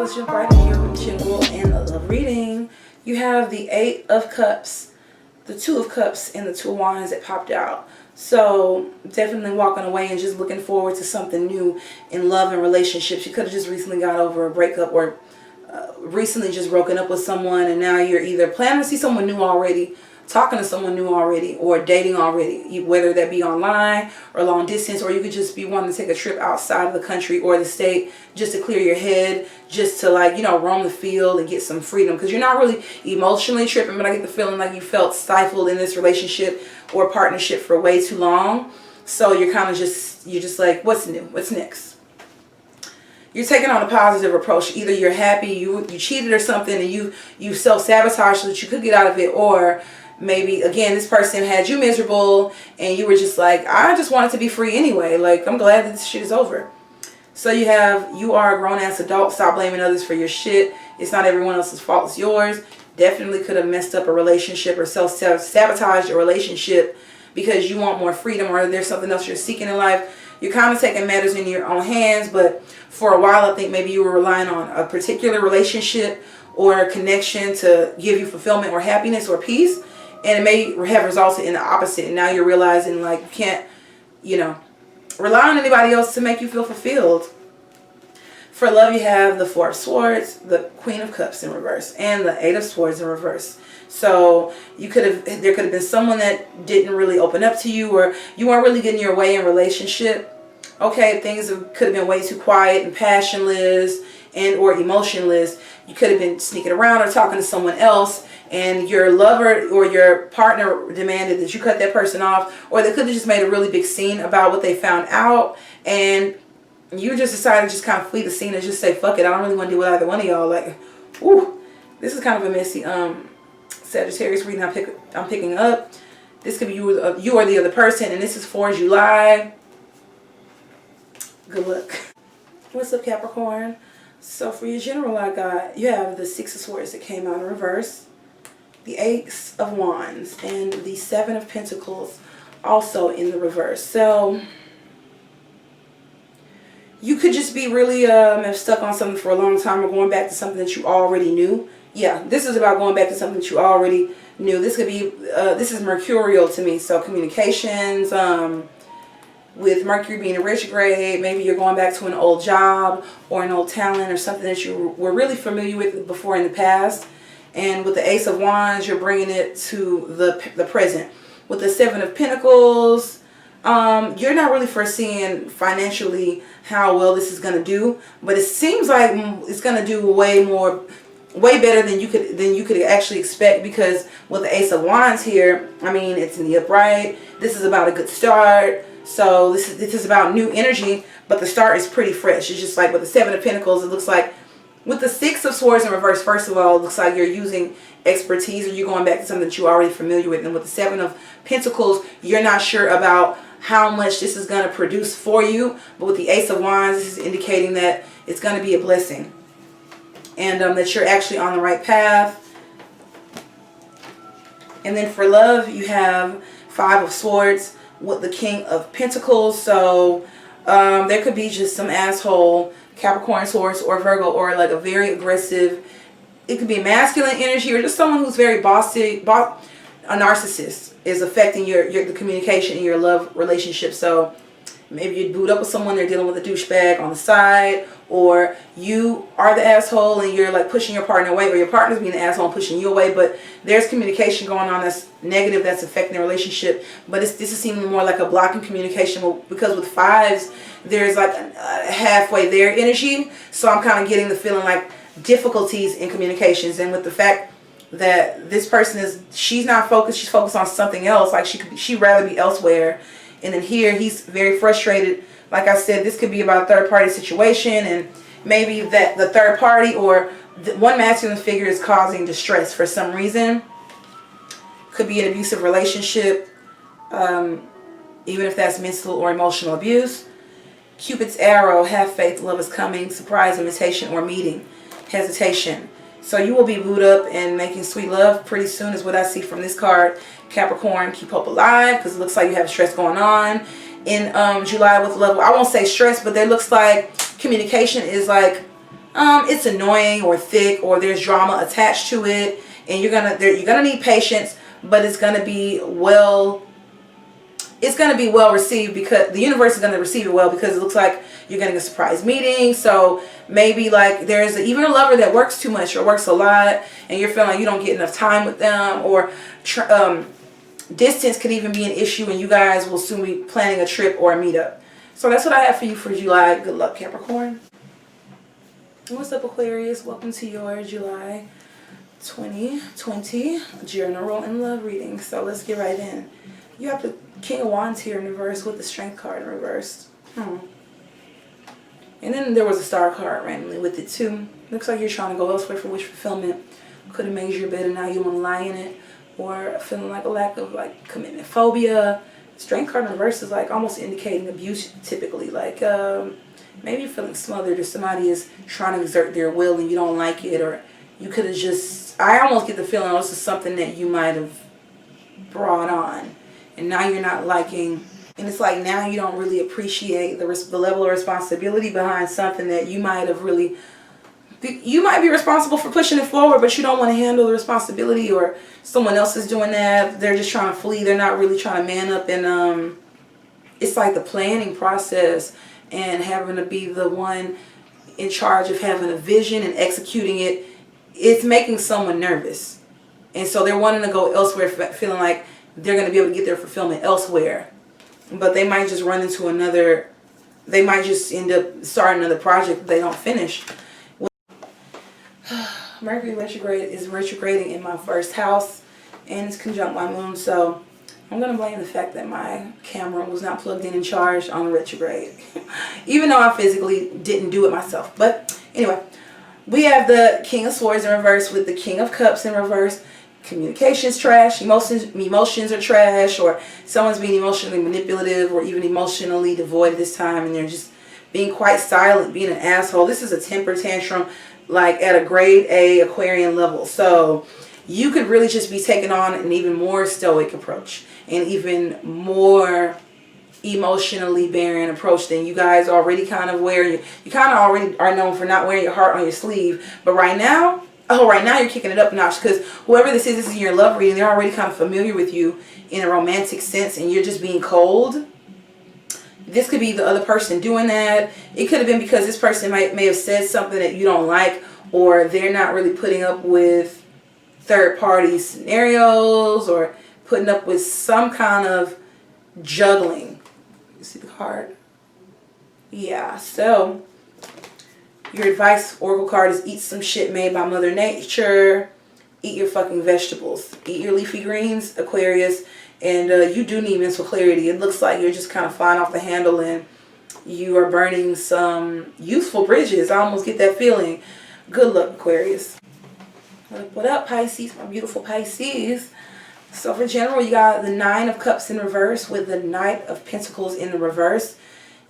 let's jump right into your general and love reading. You have the Eight of Cups, the Two of Cups, and the Two of Wands that popped out. So definitely walking away and just looking forward to something new in love and relationships. You could have just recently got over a breakup or recently just broken up with someone, and now you're either planning to see someone new already, talking to someone new already, or dating already, whether that be online or long distance, or you could just be wanting to take a trip outside of the country or the state just to clear your head, just to, like, you know, roam the field and get some freedom, because you're not really emotionally tripping, but I get the feeling like you felt stifled in this relationship or partnership for way too long. So you're kind of you're just like, what's new, what's next? You're taking on a positive approach. Either you're happy you cheated or something, and you self-sabotage so that you could get out of it, or maybe, again, this person had you miserable and you were just like, I just wanted to be free anyway. Like, I'm glad that this shit is over. So you are a grown-ass adult. Stop blaming others for your shit. It's not everyone else's fault. It's yours. Definitely could have messed up a relationship or self-sabotaged a relationship because you want more freedom, or there's something else you're seeking in life. You're kind of taking matters in your own hands, but for a while I think maybe you were relying on a particular relationship or a connection to give you fulfillment or happiness or peace. And it may have resulted in the opposite. And now you're realizing, like, you can't, you know, rely on anybody else to make you feel fulfilled. For love, you have the Four of Swords, the Queen of Cups in reverse, and the Eight of Swords in reverse. So there could have been someone that didn't really open up to you, or you weren't really getting your way in relationship. Okay, things could have been way too quiet and passionless and or emotionless. You could have been sneaking around or talking to someone else, and your lover or your partner demanded that you cut that person off, or they could have just made a really big scene about what they found out, and you just decided to just kind of flee the scene and just say, fuck it, I don't really want to deal with either one of y'all. Like, ooh, this is kind of a messy Sagittarius reading I'm picking up. This could be you or the other person, and this is for July. Good luck. What's up, Capricorn? So for your general, you have the Six of Swords that came out in reverse, the Ace of Wands, and the Seven of Pentacles also in the reverse. So you could just be really stuck on something for a long time, or going back to something that you already knew. Yeah, this is about going back to something that you already knew. This could be, this is Mercurial to me. So communications, with Mercury being in retrograde, maybe you're going back to an old job or an old talent or something that you were really familiar with before in the past. And with the Ace of Wands, you're bringing it to the present. With the Seven of Pentacles, you're not really foreseeing financially how well this is going to do, but it seems like it's going to do way better than you could actually expect, because with the Ace of Wands here, I mean, it's in the upright. This is about a good start. So this is about new energy, but the start is pretty fresh. It's just like with the Seven of Pentacles, it looks like with the Six of Swords in reverse, first of all, it looks like you're using expertise, or you're going back to something that you're already familiar with. And with the Seven of Pentacles, you're not sure about how much this is going to produce for you. But with the Ace of Wands, this is indicating that it's going to be a blessing, and that you're actually on the right path. And then for love, you have Five of Swords with the King of Pentacles. So there could be just some asshole Capricorn, Taurus, or Virgo, or like a very aggressive, it could be masculine energy, or just someone who's very bossy, a narcissist is affecting the communication in your love relationship. So maybe you boot up with someone, they're dealing with a douchebag on the side, or you are the asshole and you're like pushing your partner away, or your partner's being the asshole and pushing you away, but there's communication going on that's negative, that's affecting the relationship. But this is seeming more like a blocking communication, because with fives, there's like a halfway there energy. So I'm kind of getting the feeling like difficulties in communications, and with the fact that this person she's not focused, she's focused on something else, like she'd rather be elsewhere. And then here he's very frustrated. Like I said, this could be about a third party situation, and maybe that the third party or one masculine figure is causing distress for some reason. Could be an abusive relationship, even if that's mental or emotional abuse. Cupid's arrow, have faith, love is coming, surprise, invitation, or meeting, hesitation. So you will be booed up and making sweet love pretty soon is what I see from this card. Capricorn, keep hope alive, because it looks like you have stress going on in July with love. I won't say stress, but there looks like communication is like it's annoying or thick or there's drama attached to it, and you're gonna need patience, but it's gonna be well received, because the universe is going to receive it well, because it looks like you're getting a surprise meeting. So maybe like there's even a lover that works too much or works a lot, and you're feeling like you don't get enough time with them, or distance could even be an issue, and you guys will soon be planning a trip or a meetup. So that's what I have for you for July. Good luck, Capricorn. What's up, Aquarius? Welcome to your July 2020 general and love reading. So let's get right in. You have the King of Wands here in reverse with the Strength card in reverse. And then there was a Star card randomly with it too. Looks like you're trying to go elsewhere for wish fulfillment. Could have made your bed and now you want to lie in it. Or feeling like a lack of like commitment phobia. Strength card in reverse is like almost indicating abuse typically. Like maybe you're feeling smothered, or somebody is trying to exert their will and you don't like it. Or you could have just, I almost get the feeling this is something that you might have brought on. And now you're not liking, and it's like now you don't really appreciate the level of responsibility behind something that you might have really, you might be responsible for pushing it forward, but you don't want to handle the responsibility, or someone else is doing that. They're just trying to flee. They're not really trying to man up. And it's like the planning process and having to be the one in charge of having a vision and executing it. It's making someone nervous. And so they're wanting to go elsewhere, feeling like they're going to be able to get their fulfillment elsewhere. But they might just run into another, they might just end up starting another project that they don't finish. Mercury retrograde is retrograding in my first house, and it's conjunct my moon. So I'm going to blame the fact that my camera was not plugged in and charged on retrograde. Even though I physically didn't do it myself. But anyway, we have the King of Swords in reverse with the King of Cups in reverse. Communication's trash, emotions are trash, or someone's being emotionally manipulative or even emotionally devoid this time, and they're just being quite silent, being an asshole. This is a temper tantrum like at a grade A Aquarian level. So you could really just be taking on an even more stoic approach and even more emotionally barren approach than you guys already kind of wear. You kind of already are known for not wearing your heart on your sleeve, but right now you're kicking it up a notch, because whoever this is in your love reading, they're already kind of familiar with you in a romantic sense, and you're just being cold. This could be the other person doing that. It could have been because this person may have said something that you don't like, or they're not really putting up with third-party scenarios, or putting up with some kind of juggling. You see the card? Yeah, so your advice, Oracle card, is eat some shit made by Mother Nature. Eat your fucking vegetables. Eat your leafy greens, Aquarius. And you do need mental clarity. It looks like you're just kind of flying off the handle and you are burning some useful bridges. I almost get that feeling. Good luck, Aquarius. What up, Pisces? My beautiful Pisces. So for general, you got the Nine of Cups in reverse with the Knight of Pentacles in the reverse.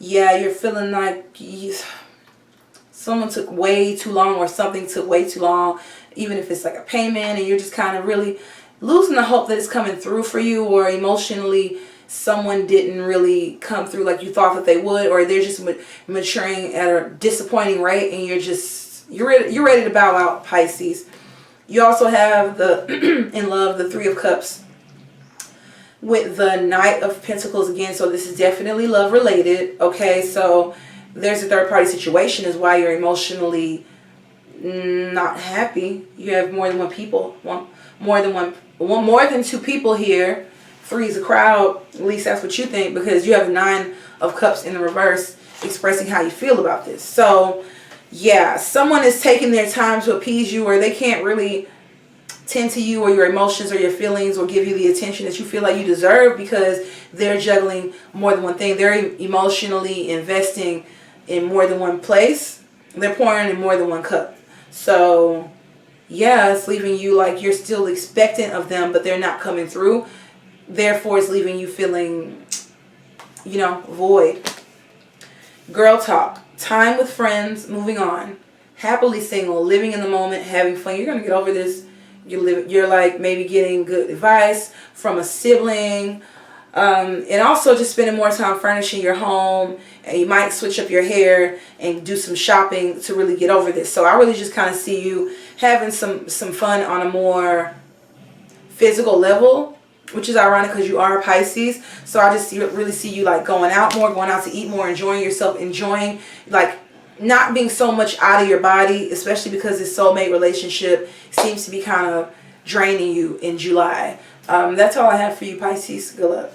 Yeah, you're feeling like someone took way too long, or something took way too long, even if it's like a payment, and you're just kind of really losing the hope that it's coming through for you, or emotionally someone didn't really come through like you thought that they would, or they're just maturing at a disappointing rate, and you're ready to bow out, Pisces. You also have the in love, the Three of Cups with the Knight of Pentacles again, so this is definitely love related. Okay, so there's a third-party situation is why you're emotionally not happy. You have more than one people, more than two people here. Three is a crowd. At least that's what you think, because you have Nine of Cups in the reverse, expressing how you feel about this. So yeah, someone is taking their time to appease you, or they can't really tend to you or your emotions or your feelings, or give you the attention that you feel like you deserve, because they're juggling more than one thing. They're emotionally investing in more than one place. They're pouring in more than one cup. So yeah, it's leaving you like you're still expectant of them, but they're not coming through. Therefore, it's leaving you feeling, void. Girl talk. Time with friends. Moving on. Happily single. Living in the moment. Having fun. You're going to get over this. You're like maybe getting good advice from a sibling. And also just spending more time furnishing your home, and you might switch up your hair and do some shopping to really get over this. So I really just kind of see you having some fun on a more physical level, which is ironic because you are a Pisces. So I just really see you like going out more, going out to eat more, enjoying yourself, enjoying like not being so much out of your body, especially because this soulmate relationship seems to be kind of draining you in July. That's all I have for you, Pisces. Good luck.